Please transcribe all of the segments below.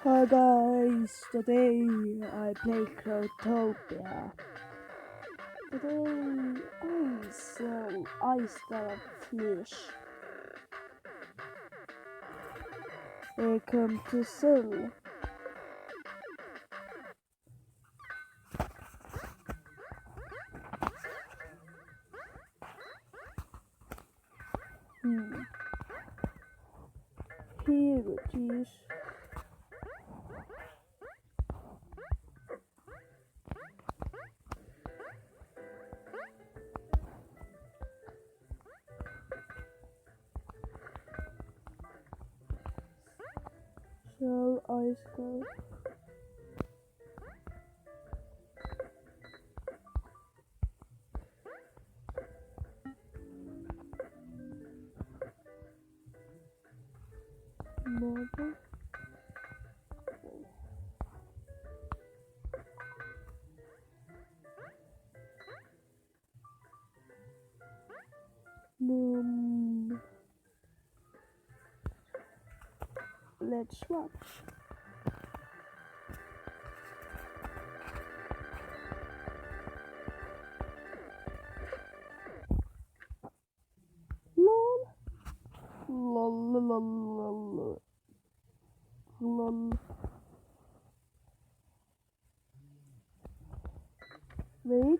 Hi guys, today I play Crotopia. Today I sell ice cream fish. Welcome to sell. Here it is. Sell ice cream. Mother. Let's watch. Lol. Lol lol lol lol. Wait.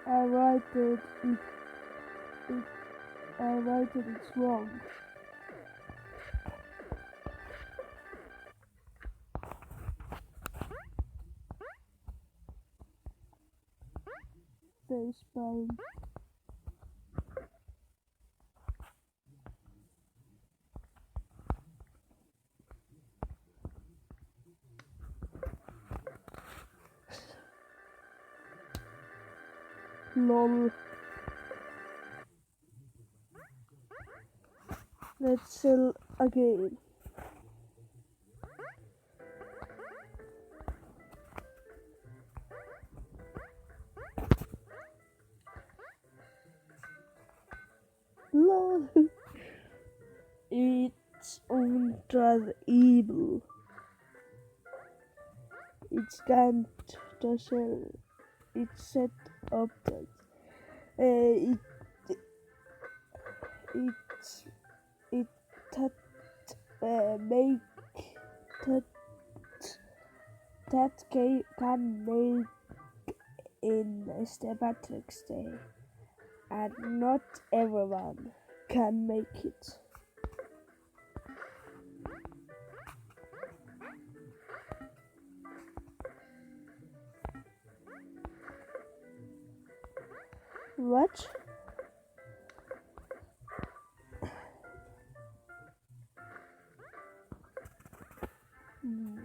I write it. I write it. It's wrong. Facepalm. Lol. Let's sell again. Lol. It's ultra evil. It can't sell. It's set up that it it that make that can make in St. Patrick's Day, and not everyone can make it. What?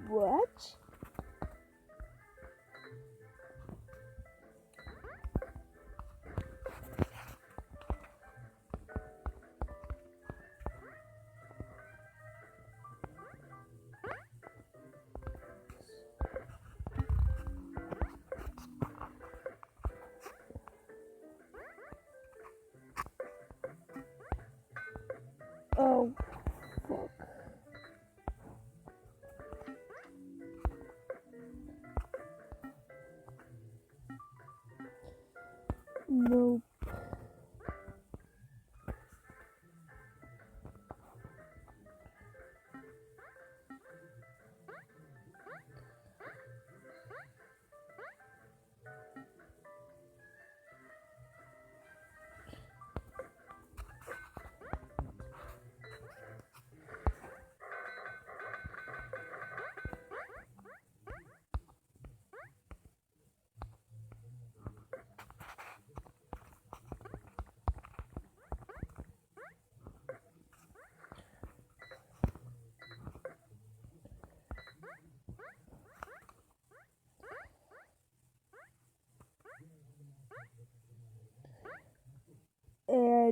What? Oh, fuck. No.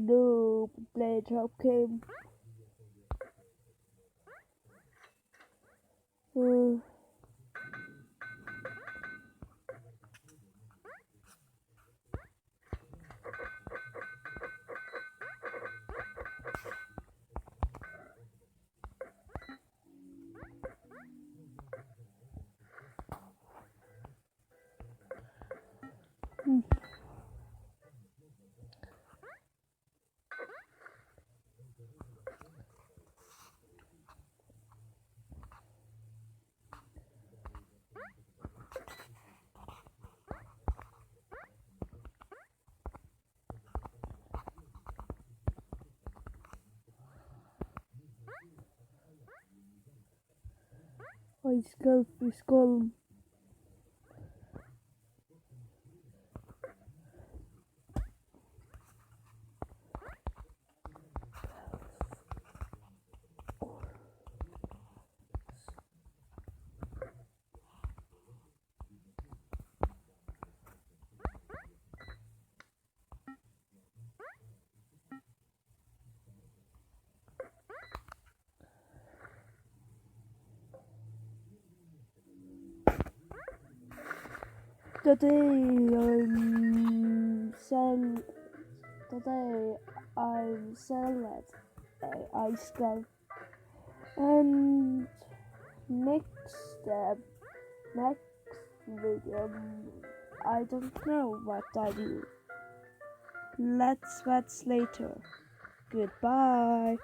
No, play top game. Uh, Ice Golf is calm. Today I'm selling ice cream, and next video I don't know what I do. Let's watch later. Goodbye.